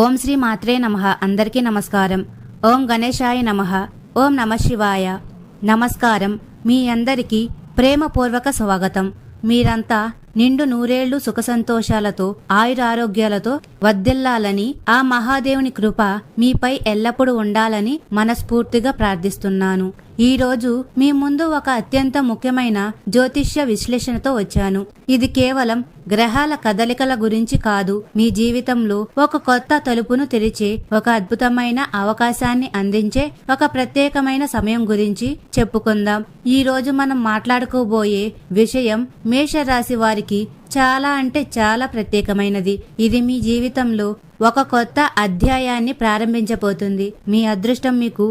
ఓం శ్రీ మాత్రే నమః. అందరికీ నమస్కారం. ఓం గణేశాయ నమః. ఓం నమఃశివాయ. నమస్కారం. మీ అందరికీ ప్రేమపూర్వక స్వాగతం. మీరంతా నిండు నూరేళ్లు సుఖ సంతోషాలతో ఆయురారోగ్యాలతో వర్ధిల్లాలని, ఆ మహాదేవుని కృప మీపై ఎల్లప్పుడూ ఉండాలని మనస్ఫూర్తిగా ప్రార్థిస్తున్నాను. ఈ రోజు మీ ముందు ఒక అత్యంత ముఖ్యమైన జ్యోతిష్య విశ్లేషణతో వచ్చాను. ఇది కేవలం గ్రహాల కదలికల గురించి కాదు, మీ జీవితంలో ఒక కొత్త తలుపును తెరిచే, ఒక అద్భుతమైన అవకాశాన్ని అందించే ఒక ప్రత్యేకమైన సమయం గురించి చెప్పుకుందాం. ఈ రోజు మనం మాట్లాడుకోబోయే విషయం మేషరాశి వారికి చాలా అంటే చాలా ప్రత్యేకమైనది. ఇది మీ జీవితంలో ఒక కొత్త అధ్యాయాన్ని ప్రారంభించబోతుంది. మీ అదృష్టం మీకు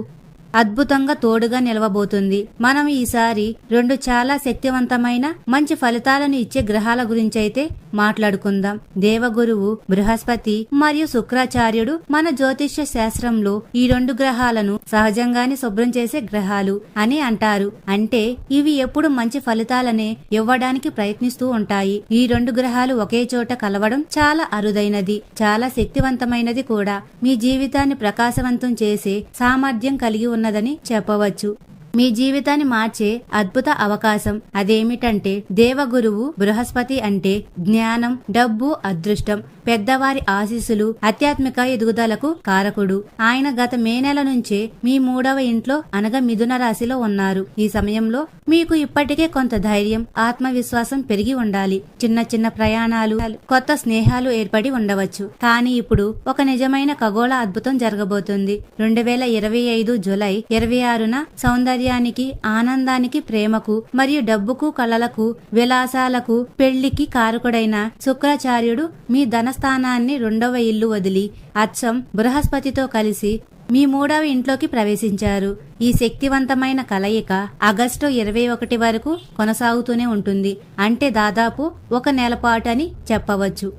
అద్భుతంగా తోడుగా నిలవబోతుంది. మనం ఈసారి రెండు చాలా శక్తివంతమైన మంచి ఫలితాలను ఇచ్చే గ్రహాల గురించి అయితే మాట్లాడుకుందాం. దేవగురువు బృహస్పతి మరియు శుక్రాచార్యుడు మన జ్యోతిష్య శాస్త్రంలో ఈ రెండు గ్రహాలను సహజంగానే శుభ్రం చేసే గ్రహాలు అని అంటారు. అంటే ఇవి ఎప్పుడు మంచి ఫలితాలనే ఇవ్వడానికి ప్రయత్నిస్తూ ఉంటాయి. ఈ రెండు గ్రహాలు ఒకే చోట కలవడం చాలా అరుదైనది, చాలా శక్తివంతమైనది కూడా. మీ జీవితాన్ని ప్రకాశవంతం చేసే సామర్థ్యం కలిగి ఉన్నదని చెప్పవచ్చు. మీ జీవితాన్ని మార్చే అద్భుత అవకాశం. అదేమిటంటే దేవగురువు బృహస్పతి అంటే జ్ఞానం, డబ్బు, అదృష్టం, పెద్దవారి ఆశీస్సులు, ఆధ్యాత్మిక ఎదుగుదలకు కారకుడు. ఆయన గత మే నెల నుంచే మీ 3వ ఇంట్లో అనగా మిథున రాశిలో ఉన్నారు. ఈ సమయంలో మీకు ఇప్పటికే కొంత ధైర్యం, ఆత్మవిశ్వాసం పెరిగి ఉండాలి. చిన్న చిన్న ప్రయాణాలు, కొత్త స్నేహాలు ఏర్పడి ఉండవచ్చు. కానీ ఇప్పుడు ఒక నిజమైన ఖగోళ అద్భుతం జరగబోతుంది. 2025 జూలై 26న సౌందర్యానికి, ఆనందానికి, ప్రేమకు మరియు డబ్బుకు, కళలకు, విలాసాలకు, పెళ్లికి కారకుడైన శుక్రాచార్యుడు మీ ధనస్థానాన్ని 2వ ఇల్లు వదిలి అచ్చం బృహస్పతితో కలిసి మీ 3వ ఇంట్లోకి ప్రవేశించారు. ఈ శక్తివంతమైన కలయిక ఆగస్టు 21 వరకు కొనసాగుతూనే ఉంటుంది. అంటే దాదాపు ఒక నెల పాటు అని చెప్పవచ్చు.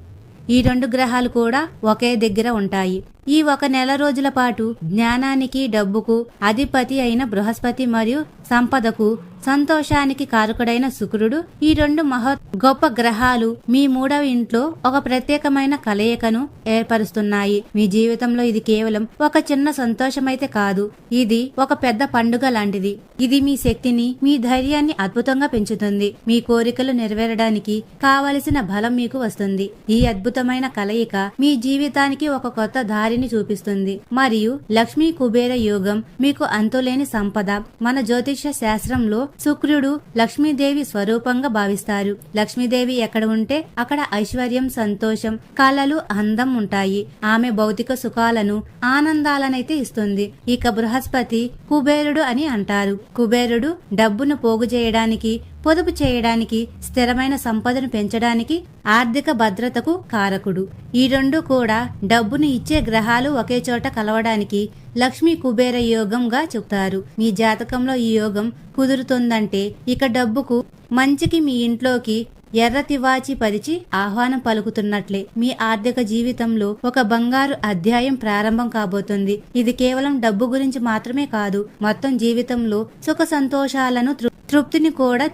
ఈ రెండు గ్రహాలు కూడా ఒకే దగ్గర ఉంటాయి. ఈ ఒక నెల రోజుల పాటు జ్ఞానానికి, డబ్బుకు అధిపతి అయిన బృహస్పతి మరియు సంపదకు, సంతోషానికి కారకుడైన శుక్రుడు, ఈ రెండు గొప్ప గ్రహాలు మీ 3వ ఇంట్లో ఒక ప్రత్యేకమైన కలయికను ఏర్పరుస్తున్నాయి. మీ జీవితంలో ఇది కేవలం ఒక చిన్న సంతోషమైతే కాదు, ఇది ఒక పెద్ద పండుగ లాంటిది. ఇది మీ శక్తిని, మీ ధైర్యాన్ని అద్భుతంగా పెంచుతుంది. మీ కోరికలు నెరవేరడానికి కావలసిన బలం మీకు వస్తుంది. ఈ అద్భుతమైన కలయిక మీ జీవితానికి ఒక కొత్త దారిని చూపిస్తుంది. మరియు లక్ష్మీ కుబేర యోగం, మీకు అంతులేని సంపద. మన జ్యోతిష్య శాస్త్రంలో శుక్రుడు లక్ష్మీదేవి స్వరూపంగా భావిస్తారు. లక్ష్మీదేవి ఎక్కడ ఉంటే అక్కడ ఐశ్వర్యం, సంతోషం, కళలు, అందం ఉంటాయి. ఆమె భౌతిక సుఖాలను, ఆనందాలనైతే ఇస్తుంది. ఇక బృహస్పతి కుబేరుడు అని అంటారు. కుబేరుడు డబ్బును పోగు చేయడానికి, పొదుపు చేయడానికి, స్థిరమైన సంపదను పెంచడానికి, ఆర్థిక భద్రతకు కారకుడు. ఈ రెండు కూడా డబ్బును ఇచ్చే గ్రహాలు ఒకే చోట కలవడానికి లక్ష్మీ కుబేర యోగంగా చెప్తారు. మీ జాతకంలో ఈ యోగం కుదురుతుందంటే ఇక డబ్బుకు, మంచికి మీ ఇంట్లోకి ఎర్ర తివాచి పరిచి ఆహ్వానం పలుకుతున్నట్లే. మీ ఆర్థిక జీవితంలో ఒక బంగారు అధ్యాయం ప్రారంభం కాబోతుంది. ఇది కేవలం డబ్బు గురించి మాత్రమే కాదు, మొత్తం జీవితంలో సుఖ సంతోషాలను, తృప్తిని కూడా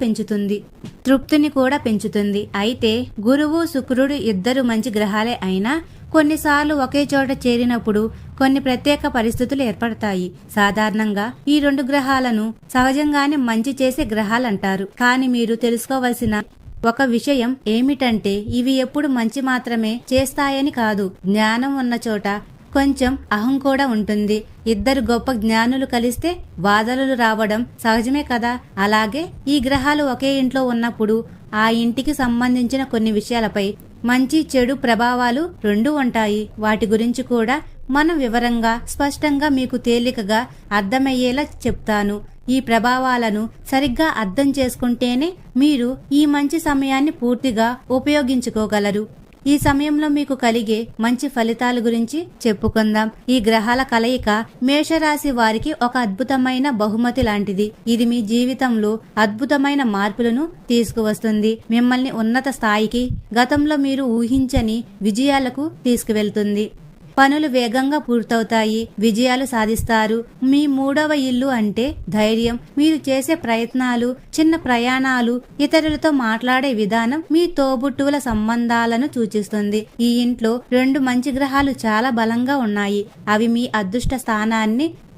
పెంచుతుంది. అయితే గురువు, శుక్రుడు ఇద్దరు మంచి గ్రహాలే అయినా కొన్నిసార్లు ఒకే చోట చేరినప్పుడు కొన్ని ప్రత్యేక పరిస్థితులు ఏర్పడతాయి. సాధారణంగా ఈ రెండు గ్రహాలను సహజంగానే మంచి చేసే గ్రహాలంటారు. కానీ మీరు తెలుసుకోవలసిన ఒక విషయం ఏమిటంటే ఇవి ఎప్పుడు మంచి మాత్రమే చేస్తాయని కాదు. జ్ఞానం ఉన్న చోట కొంచెం అహం కూడా ఉంటుంది. ఇద్దరు గొప్ప జ్ఞానులు కలిస్తే వాదనలు రావడం సహజమే కదా. అలాగే ఈ గ్రహాలు ఒకే ఇంట్లో ఉన్నప్పుడు ఆ ఇంటికి సంబంధించిన కొన్ని విషయాలపై మంచి, చెడు ప్రభావాలు రెండూ ఉంటాయి. వాటి గురించి కూడా మనం వివరంగా, స్పష్టంగా, మీకు తేలికగా అర్థమయ్యేలా చెప్తాను. ఈ ప్రభావాలను సరిగ్గా అర్థం చేసుకుంటేనే మీరు ఈ మంచి సమయాన్ని పూర్తిగా ఉపయోగించుకోగలరు. ఈ సమయంలో మీకు కలిగే మంచి ఫలితాల గురించి చెప్పుకుందాం. ఈ గ్రహాల కలయిక మేషరాశి వారికి ఒక అద్భుతమైన బహుమతి లాంటిది. ఇది మీ జీవితంలో అద్భుతమైన మార్పులను తీసుకువస్తుంది. మిమ్మల్ని ఉన్నత స్థాయికి, గతంలో మీరు ఊహించని విజయాలకు తీసుకువెళ్తుంది. పనులు వేగంగా పూర్తవుతాయి, విజయాలు సాధిస్తారు. మీ 3వ ఇల్లు అంటే ధైర్యం. మీరు చేసే ప్రయత్నాలు, చిన్న ప్రయాణాలు, ఇతరులతో మాట్లాడే విధానం మీ తోబుట్టువుల సంబంధాలను సూచిస్తుంది. ఈ ఇంట్లో 2 మంచి గ్రహాలు చాలా బలంగా ఉన్నాయి. అవి మీ అదృష్ట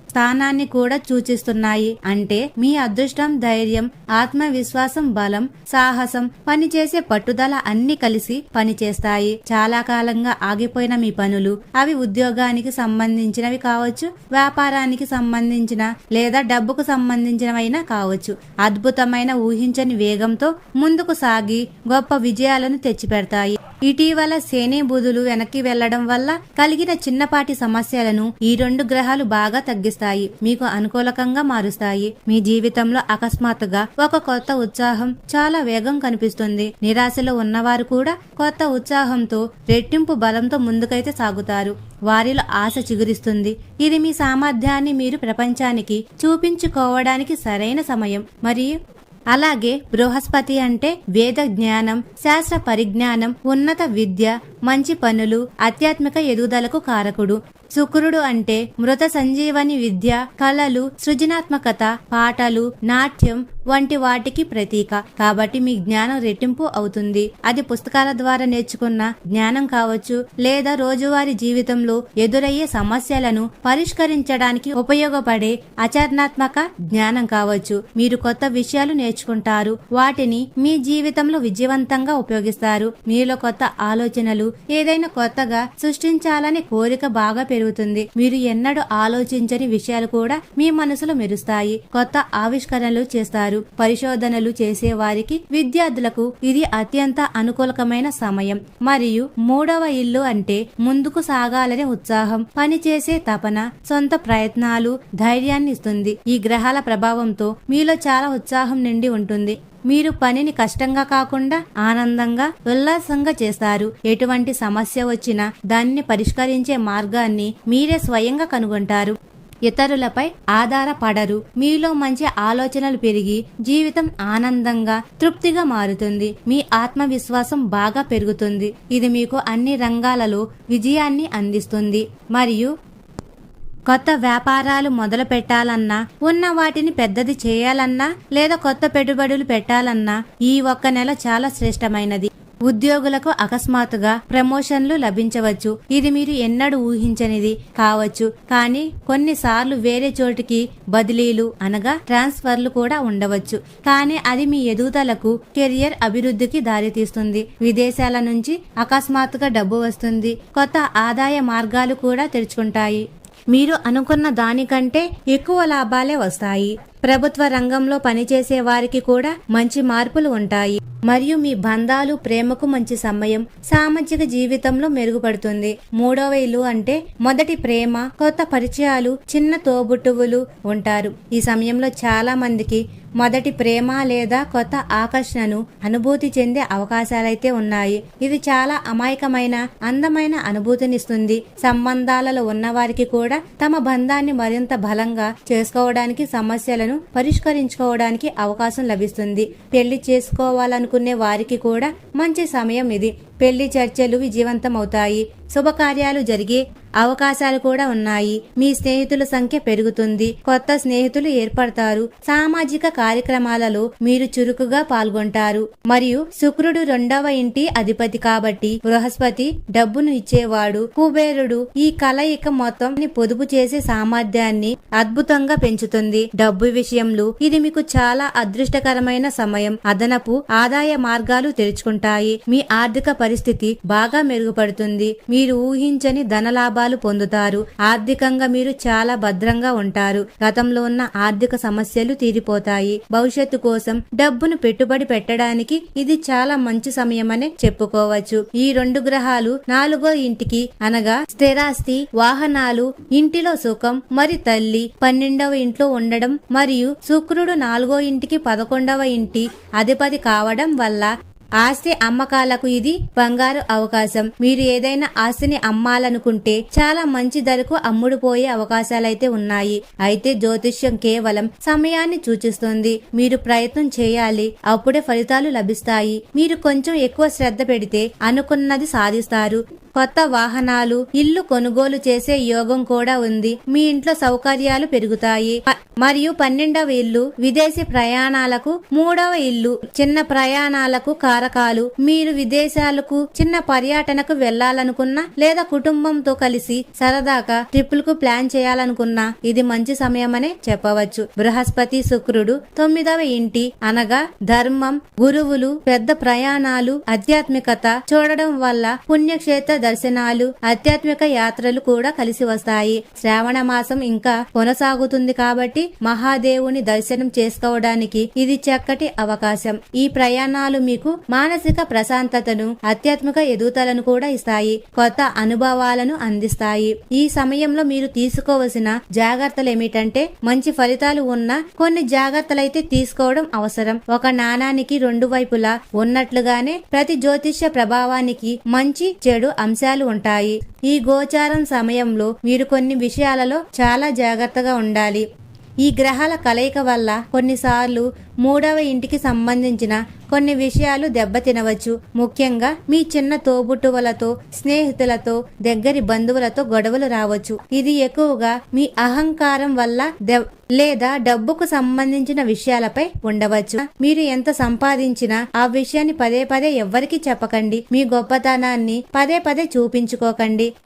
స్థానాన్ని కూడా సూచిస్తున్నాయి. అంటే మీ అదృష్టం, ధైర్యం, ఆత్మవిశ్వాసం, బలం, సాహసం, పనిచేసే పట్టుదల అన్ని కలిసి పనిచేస్తాయి. చాలా కాలంగా ఆగిపోయిన మీ పనులు, అవి ఉద్యోగానికి సంబంధించినవి కావచ్చు, వ్యాపారానికి సంబంధించిన లేదా డబ్బుకు సంబంధించినవైనా కావచ్చు, అద్భుతమైన ఊహించని వేగంతో ముందుకు సాగి గొప్ప విజయాలను తెచ్చిపెడతాయి. ఇటీవల శని బుధులు వెనక్కి వెళ్లడం వల్ల కలిగిన చిన్నపాటి సమస్యలను ఈ 2 గ్రహాలు బాగా తగ్గిస్తాయి, మీకు అనుకూలకంగా మారుస్తాయి. మీ జీవితంలో అకస్మాత్తుగా ఒక కొత్త ఉత్సాహం, చాలా వేగం కనిపిస్తుంది. నిరాశలో ఉన్నవారు కూడా కొత్త ఉత్సాహంతో, రెట్టింపు బలంతో ముందుకైతే సాగుతారు. వారిలో ఆశ చిగురిస్తుంది. ఇది మీ సామర్థ్యాన్ని మీరు ప్రపంచానికి చూపించుకోవడానికి సరైన సమయం. మరియు అలాగే బృహస్పతి అంటే వేద జ్ఞానం, శాస్త్ర పరిజ్ఞానం, ఉన్నత విద్య, మంచి పనులు, ఆధ్యాత్మిక ఎదుగుదలకు కారకుడు. శుక్రుడు అంటే మృత సంజీవని విద్య, కళలు, సృజనాత్మకత, పాటలు, నాట్యం వంటి వాటికి ప్రతీక. కాబట్టి మీ జ్ఞానం రెట్టింపు అవుతుంది. అది పుస్తకాల ద్వారా నేర్చుకున్న జ్ఞానం కావచ్చు, లేదా రోజువారీ జీవితంలో ఎదురయ్యే సమస్యలను పరిష్కరించడానికి ఉపయోగపడే ఆచరణాత్మక జ్ఞానం కావచ్చు. మీరు కొత్త విషయాలు నేర్చుకుంటారు, వాటిని మీ జీవితంలో విజయవంతంగా ఉపయోగిస్తారు. మీలో కొత్త ఆలోచనలు, ఏదైనా కొత్తగా సృష్టించాలనే కోరిక బాగా పెరుగుతుంది. మీరు ఎన్నడూ ఆలోచించని విషయాలు కూడా మీ మనసులో మెరుస్తాయి. కొత్త ఆవిష్కరణలు చేస్తారు. పరిశోధనలు చేసే వారికి, విద్యార్థులకు ఇది అత్యంత అనుకూలకమైన సమయం. మరియు 3వ ఇల్లు అంటే ముందుకు సాగాలనే ఉత్సాహం, పనిచేసే తపన, సొంత ప్రయత్నాలు, ధైర్యాన్ని ఇస్తుంది. ఈ గ్రహాల ప్రభావంతో మీలో చాలా ఉత్సాహం నిండి ఉంటుంది. మీరు పనిని కష్టంగా కాకుండా ఆనందంగా, ఉల్లాసంగా చేస్తారు. ఎటువంటి సమస్య వచ్చినా దాన్ని పరిష్కరించే మార్గాన్ని మీరే స్వయంగా కనుగొంటారు. ఇతరులపై ఆధారపడరు. మీలో మంచి ఆలోచనలు పెరిగి జీవితం ఆనందంగా, తృప్తిగా మారుతుంది. మీ ఆత్మవిశ్వాసం బాగా పెరుగుతుంది. ఇది మీకు అన్ని రంగాలలో విజయాన్ని అందిస్తుంది. మరియు కొత్త వ్యాపారాలు మొదలు పెట్టాలన్నా, ఉన్న వాటిని పెద్దది చేయాలన్నా, లేదా కొత్త పెట్టుబడులు పెట్టాలన్నా ఈ 1 నెల చాలా శ్రేష్టమైనది. ఉద్యోగులకు అకస్మాత్తుగా ప్రమోషన్లు లభించవచ్చు. ఇది మీరు ఎన్నడూ ఊహించనిది కావచ్చు, కానీ కొన్నిసార్లు వేరే చోటికి బదిలీలు అనగా ట్రాన్స్ఫర్లు కూడా ఉండవచ్చు. కానీ అది మీ ఎదుగుదలకు, కెరియర్ అభివృద్ధికి దారితీస్తుంది. విదేశాల నుంచి అకస్మాత్తుగా డబ్బు వస్తుంది. కొత్త ఆదాయ మార్గాలు కూడా తెరుచుకుంటాయి. మీరు అనుకున్న దానికంటే ఎక్కువ లాభాలే వస్తాయి. ప్రభుత్వ రంగంలో పనిచేసే వారికి కూడా మంచి మార్పులు ఉంటాయి. మరియు మీ బంధాలు, ప్రేమకు మంచి సమయం. సామాజిక జీవితంలో మెరుగుపడుతుంది. 3వ ఇల్లు అంటే మొదటి ప్రేమ, కొత్త పరిచయాలు, చిన్న తోబుట్టువులు ఉంటారు. ఈ సమయంలో చాలా మందికి మొదటి ప్రేమ లేదా కొత్త ఆకర్షణను అనుభూతి చెందే అవకాశాలైతే ఉన్నాయి. ఇది చాలా అమాయకమైన, అందమైన అనుభూతినిస్తుంది. సంబంధాలలో ఉన్నవారికి కూడా తమ బంధాన్ని మరింత బలంగా చేసుకోవడానికి, సమస్యలను పరిష్కరించుకోవడానికి అవకాశం లభిస్తుంది. పెళ్లి చేసుకోవాలనుకునే వారికి కూడా మంచి సమయం ఇది. పెళ్లి చర్చలు విజయవంతమవుతాయి. శుభకార్యాలు జరిగే అవకాశాలు కూడా ఉన్నాయి. మీ స్నేహితుల సంఖ్య పెరుగుతుంది. కొత్త స్నేహితులు ఏర్పడతారు. సామాజిక కార్యక్రమాలలో మీరు చురుకుగా పాల్గొంటారు. మరియు శుక్రుడు 2వ ఇంటి అధిపతి కాబట్టి బృహస్పతి డబ్బును ఇచ్చేవాడు. కుబేరుడు ఈ కలయిక మొత్తం పొదుపు చేసే సామర్థ్యాన్ని అద్భుతంగా పెంచుతుంది. డబ్బు విషయంలో ఇది మీకు చాలా అదృష్టకరమైన సమయం. అదనపు ఆదాయ మార్గాలు తెరుచుకుంటాయి. మీ ఆర్థిక పరిస్థితి బాగా మెరుగుపడుతుంది. మీరు ఊహించని ధనలాభాలు పొందుతారు. ఆర్థికంగా మీరు చాలా భద్రంగా ఉంటారు. గతంలో ఉన్న ఆర్థిక సమస్యలు తీరిపోతాయి. భవిష్యత్తు కోసం డబ్బును పెట్టుబడి పెట్టడానికి ఇది చాలా మంచి సమయమనే చెప్పుకోవచ్చు. ఈ 2 గ్రహాలు 4వ ఇంటికి అనగా స్థిరాస్తి, వాహనాలు, ఇంటిలో సుఖం మరి తల్లి 12వ ఇంట్లో ఉండడం మరియు శుక్రుడు 4వ ఇంటికి 11వ ఇంటి అధిపతి కావడం వల్ల ఆస్తి అమ్మకాలకు ఇది బంగారు అవకాశం. మీరు ఏదైనా ఆస్తిని అమ్మాలనుకుంటే చాలా మంచి ధరకు అమ్ముడుపోయే అవకాశాలైతే ఉన్నాయి. అయితే జ్యోతిష్యం కేవలం సమయాన్ని సూచిస్తుంది. మీరు ప్రయత్నం చేయాలి, అప్పుడే ఫలితాలు లభిస్తాయి. మీరు కొంచెం ఎక్కువ శ్రద్ధ పెడితే అనుకున్నది సాధిస్తారు. కొత్త వాహనాలు, ఇల్లు కొనుగోలు చేసే యోగం కూడా ఉంది. మీ ఇంట్లో సౌకర్యాలు పెరుగుతాయి. మరియు 12వ ఇల్లు విదేశీ ప్రయాణాలకు, 3వ ఇల్లు చిన్న ప్రయాణాలకు కారకాలు. మీరు విదేశాలకు చిన్న పర్యటనకు వెళ్లాలనుకున్నా లేదా కుటుంబంతో కలిసి సరదాగా ట్రిప్పులకు ప్లాన్ చేయాలనుకున్నా ఇది మంచి సమయమనే చెప్పవచ్చు. బృహస్పతి శుక్రుడు 9వ ఇంటి అనగా ధర్మం, గురువులు, పెద్ద ప్రయాణాలు, ఆధ్యాత్మికత చూడడం వల్ల పుణ్యక్షేత్ర దర్శనాలు, ఆధ్యాత్మిక యాత్రలు కూడా కలిసి వస్తాయి. శ్రావణ మాసం ఇంకా కొనసాగుతుంది కాబట్టి మహాదేవుని దర్శనం చేసుకోవడానికి ఇది చక్కటి అవకాశం. ఈ ప్రయాణాలు మీకు మానసిక ప్రశాంతతను, ఆధ్యాత్మిక ఎదుగుదలను కూడా ఇస్తాయి. కొత్త అనుభవాలను అందిస్తాయి. ఈ సమయంలో మీరు తీసుకోవలసిన జాగ్రత్తలు ఏమిటంటే మంచి ఫలితాలు ఉన్న కొన్ని జాగ్రత్తలైతే తీసుకోవడం అవసరం. ఒక నాణానికి 2 వైపులా ఉన్నట్లుగానే ప్రతి జ్యోతిష్య ప్రభావానికి మంచి చెడు అంశాలు ఉంటాయి. ఈ గోచారం సమయంలో మీరు కొన్ని విషయాలలో చాలా జాగ్రత్తగా ఉండాలి. ఈ గ్రహాల కలయిక వల్ల కొన్నిసార్లు 3వ ఇంటికి సంబంధించిన కొన్ని విషయాలు దెబ్బతినవచ్చు. ముఖ్యంగా మీ చిన్న తోబుట్టువులతో, స్నేహితులతో, దగ్గరి బంధువులతో గొడవలు రావచ్చు. ఇది ఎక్కువగా మీ అహంకారం వల్ల లేదా డబ్బుకు సంబంధించిన విషయాలపై ఉండవచ్చు. మీరు ఎంత సంపాదించినా ఆ విషయాన్ని పదే పదే ఎవ్వరికీ చెప్పకండి. మీ గొప్పతనాన్ని పదే పదే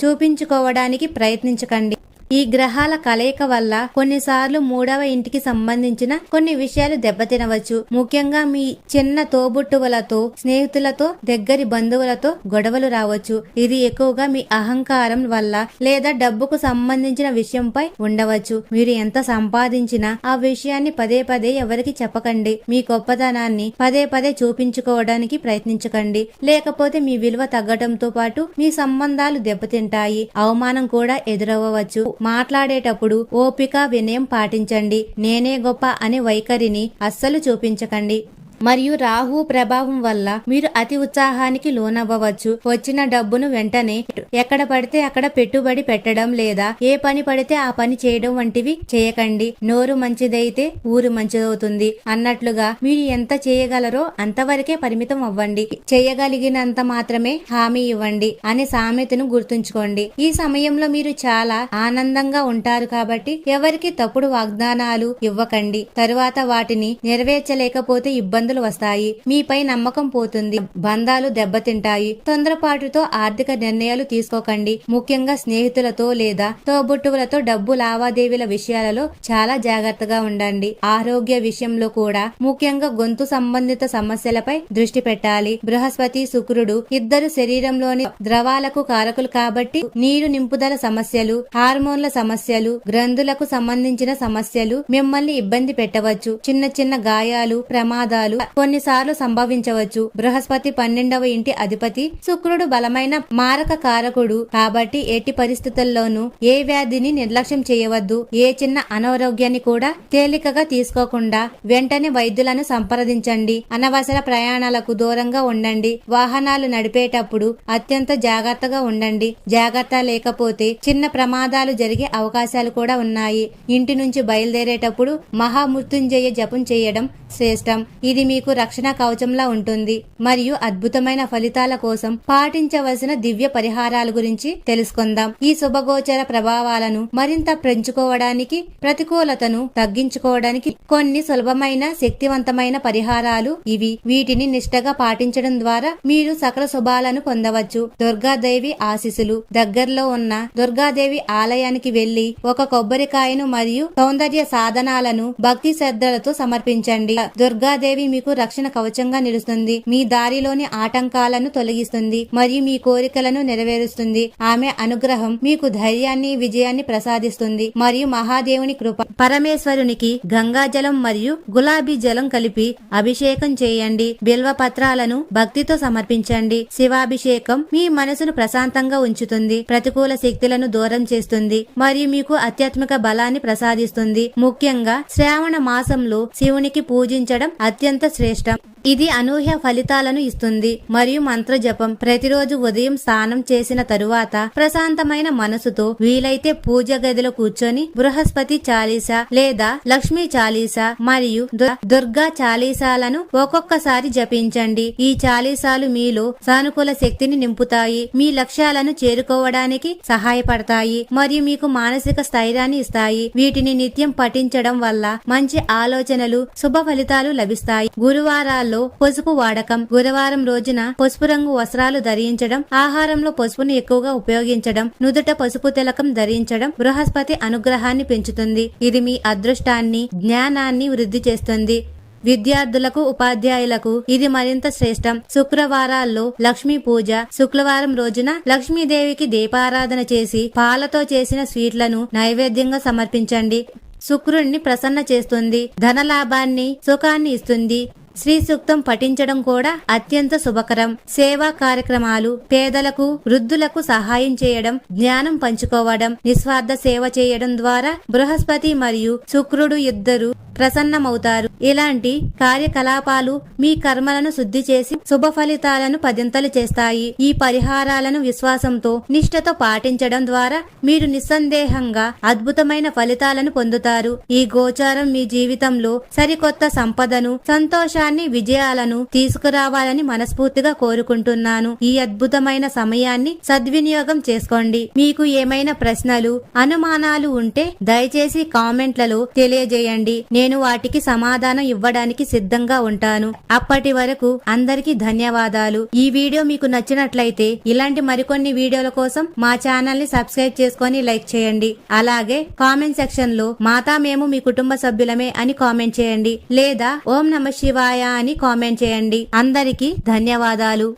చూపించుకోవడానికి ప్రయత్నించకండి. ఈ గ్రహాల కలయిక వల్ల కొన్నిసార్లు 3వ ఇంటికి సంబంధించిన కొన్ని విషయాలు దెబ్బతినవచ్చు. ముఖ్యంగా మీ చిన్న తోబుట్టువులతో, స్నేహితులతో, దగ్గరి బంధువులతో గొడవలు రావచ్చు. ఇది ఎక్కువగా మీ అహంకారం వల్ల లేదా డబ్బుకు సంబంధించిన విషయంపై ఉండవచ్చు. మీరు ఎంత సంపాదించినా ఆ విషయాన్ని పదే పదే ఎవరికి చెప్పకండి. మీ గొప్పతనాన్ని పదే పదే చూపించుకోవడానికి ప్రయత్నించకండి. లేకపోతే మీ విలువ తగ్గడంతో పాటు మీ సంబంధాలు దెబ్బతింటాయి. అవమానం కూడా ఎదురవ్వచ్చు. మాట్లాడేటప్పుడు ఓపిక, వినయం పాటించండి. నేనే గొప్ప అనే వైఖరిని అస్సలు చూపించకండి. మరియు రాహు ప్రభావం వల్ల మీరు అతి ఉత్సాహానికి లోనవ్వవచ్చు. వచ్చిన డబ్బును వెంటనే ఎక్కడ పడితే అక్కడ పెట్టుబడి పెట్టడం లేదా ఏ పని పడితే ఆ పని చేయడం వంటివి చేయకండి. నోరు మంచిదైతే ఊరు మంచిదవుతుంది అన్నట్లుగా మీరు ఎంత చేయగలరో అంతవరకే పరిమితం అవ్వండి. చేయగలిగినంత మాత్రమే హామీ ఇవ్వండి అనే సామెతను గుర్తుంచుకోండి. ఈ సమయంలో మీరు చాలా ఆనందంగా ఉంటారు కాబట్టి ఎవరికి తప్పుడు వాగ్దానాలు ఇవ్వకండి. తరువాత వాటిని నెరవేర్చలేకపోతే ఇబ్బందులు వస్తాయి. మీపై నమ్మకం పోతుంది. బంధాలు దెబ్బతింటాయి. తొందరపాటుతో ఆర్థిక నిర్ణయాలు తీసుకోకండి. ముఖ్యంగా స్నేహితులతో లేదా తోబుట్టువులతో డబ్బు లావాదేవీల విషయాలలో చాలా జాగ్రత్తగా ఉండండి. ఆరోగ్య విషయంలో కూడా ముఖ్యంగా గొంతు సంబంధిత సమస్యలపై దృష్టి పెట్టాలి. బృహస్పతి శుక్రుడు ఇద్దరు శరీరంలోని ద్రవాలకు కారకులు కాబట్టి నీరు నింపుదల సమస్యలు, హార్మోన్ల సమస్యలు, గ్రంథులకు సంబంధించిన సమస్యలు మిమ్మల్ని ఇబ్బంది పెట్టవచ్చు. చిన్న చిన్న గాయాలు, ప్రమాదాలు కొన్నిసార్లు సంభవించవచ్చు. బృహస్పతి 12వ ఇంటి అధిపతి. శుక్రుడు బలమైన మారక కారకుడు కాబట్టి ఎట్టి పరిస్థితుల్లోనూ ఏ వ్యాధిని నిర్లక్ష్యం చేయవద్దు. ఏ చిన్న అనారోగ్యాన్ని కూడా తేలికగా తీసుకోకుండా వెంటనే వైద్యులను సంప్రదించండి. అనవసర ప్రయాణాలకు దూరంగా ఉండండి. వాహనాలు నడిపేటప్పుడు అత్యంత జాగ్రత్తగా ఉండండి. జాగ్రత్త లేకపోతే చిన్న ప్రమాదాలు జరిగే అవకాశాలు కూడా ఉన్నాయి. ఇంటి నుంచి బయలుదేరేటప్పుడు మహామృత్యుంజయ జపం చేయడం శ్రేష్టం. ఇది మీకు రక్షణ కవచంలా ఉంటుంది. మరియు అద్భుతమైన ఫలితాల కోసం పాటించవలసిన దివ్య పరిహారాల గురించి తెలుసుకుందాం. ఈ శుభగోచర ప్రభావాలను మరింత పెంచుకోవడానికి, ప్రతికూలతను తగ్గించుకోవడానికి కొన్ని సులభమైన శక్తివంతమైన పరిహారాలు ఇవి. వీటిని నిష్ఠగా పాటించడం ద్వారా మీరు సకల శుభాలను పొందవచ్చు. దుర్గాదేవి ఆశీస్సులు. దగ్గరలో ఉన్న దుర్గాదేవి ఆలయానికి వెళ్లి ఒక కొబ్బరికాయను మరియు సౌందర్య సాధనాలను భక్తి శ్రద్ధలతో సమర్పించండి. దుర్గాదేవి మీకు రక్షణ కవచంగా నిలుస్తుంది. మీ దారిలోని ఆటంకాలను తొలగిస్తుంది మరియు మీ కోరికలను నెరవేరుస్తుంది. ఆమె అనుగ్రహం మీకు ధైర్యాన్ని, విజయాన్ని ప్రసాదిస్తుంది. మరియు మహాదేవుని కృప. పరమేశ్వరునికి గంగాజలం మరియు గులాబీ జలం కలిపి అభిషేకం చేయండి. బిల్వ పత్రాలను భక్తితో సమర్పించండి. శివాభిషేకం మీ మనసును ప్రశాంతంగా ఉంచుతుంది, ప్రతికూల శక్తులను దూరం చేస్తుంది మరియు మీకు ఆధ్యాత్మిక బలాన్ని ప్రసాదిస్తుంది. ముఖ్యంగా శ్రావణ మాసంలో శివునికి పూజించడం అత్యంత శ్రేష్టం. ఇది అనూహ్య ఫలితాలను ఇస్తుంది. మరియు మంత్ర జపం ప్రతిరోజు ఉదయం స్నానం చేసిన తరువాత ప్రశాంతమైన మనసుతో వీలైతే పూజ గదిలో కూర్చొని బృహస్పతి చాలీసా లేదా లక్ష్మీ చాలీసా మరియు దుర్గా చాలీసాలను ఒక్కొక్కసారి జపించండి. ఈ చాలీసాలు మీలో సానుకూల శక్తిని నింపుతాయి, మీ లక్ష్యాలను చేరుకోవడానికి సహాయపడతాయి మరియు మీకు మానసిక స్థైర్యాన్ని ఇస్తాయి. వీటిని నిత్యం పఠించడం వల్ల మంచి ఆలోచనలు, శుభ ఫలితాలు లభిస్తాయి. గురువారాల్లో పసుపు వాడకం. గురువారం రోజున పసుపు రంగు వస్త్రాలు ధరించడం, ఆహారంలో పసుపును ఎక్కువగా ఉపయోగించడం, నుదుట పసుపు తిలకం ధరించడం బృహస్పతి అనుగ్రహాన్ని పెంచుతుంది. ఇది మీ అదృష్టాన్ని, జ్ఞానాన్ని వృద్ధి చేస్తుంది. విద్యార్థులకు, ఉపాధ్యాయులకు ఇది మరింత శ్రేష్టం. శుక్రవారాల్లో లక్ష్మీ పూజ. శుక్రవారం రోజున లక్ష్మీదేవికి దీపారాధన చేసి పాలతో చేసిన స్వీట్లను నైవేద్యంగా సమర్పించండి. శుక్రుడిని ప్రసన్న చేస్తుంది, ధనలాభాన్ని, సుఖాన్ని ఇస్తుంది. శ్రీ సూక్తం పఠించడం కూడా అత్యంత శుభకరం. సేవా కార్యక్రమాలు. పేదలకు, వృద్ధులకు సహాయం చేయడం, జ్ఞానం పంచుకోవడం, నిస్వార్థ సేవ చేయడం ద్వారా బృహస్పతి మరియు శుక్రుడు ఇద్దరు ప్రసన్నమవుతారు. ఇలాంటి కార్యకలాపాలు మీ కర్మలను శుద్ధి చేసి శుభ ఫలితాలను పదింతలు చేస్తాయి. ఈ పరిహారాలను విశ్వాసంతో, నిష్ఠతో పాటించడం ద్వారా మీరు నిస్సందేహంగా అద్భుతమైన ఫలితాలను పొందుతారు. ఈ గోచారం మీ జీవితంలో సరికొత్త సంపదను, సంతోషాన్ని, విజయాలను తీసుకురావాలని మనస్ఫూర్తిగా కోరుకుంటున్నాను. ఈ అద్భుతమైన సమయాన్ని సద్వినియోగం చేసుకోండి. మీకు ఏమైనా ప్రశ్నలు, అనుమానాలు ఉంటే దయచేసి కామెంట్లలో తెలియజేయండి. నేను వాటికి సమాధానం ఇవ్వడానికి సిద్ధంగా ఉంటాను. అప్పటి వరకు అందరికీ ధన్యవాదాలు. ఈ వీడియో మీకు నచ్చినట్లయితే ఇలాంటి మరికొన్ని వీడియోల కోసం మా ఛానల్ ని సబ్స్క్రైబ్ చేసుకొని లైక్ చేయండి. అలాగే కామెంట్ సెక్షన్ లో మాతా మేము మీ కుటుంబ సభ్యులమే అని కామెంట్ చేయండి, లేదా ఓం నమః శివాయ అని కామెంట్ చేయండి. అందరికీ ధన్యవాదాలు.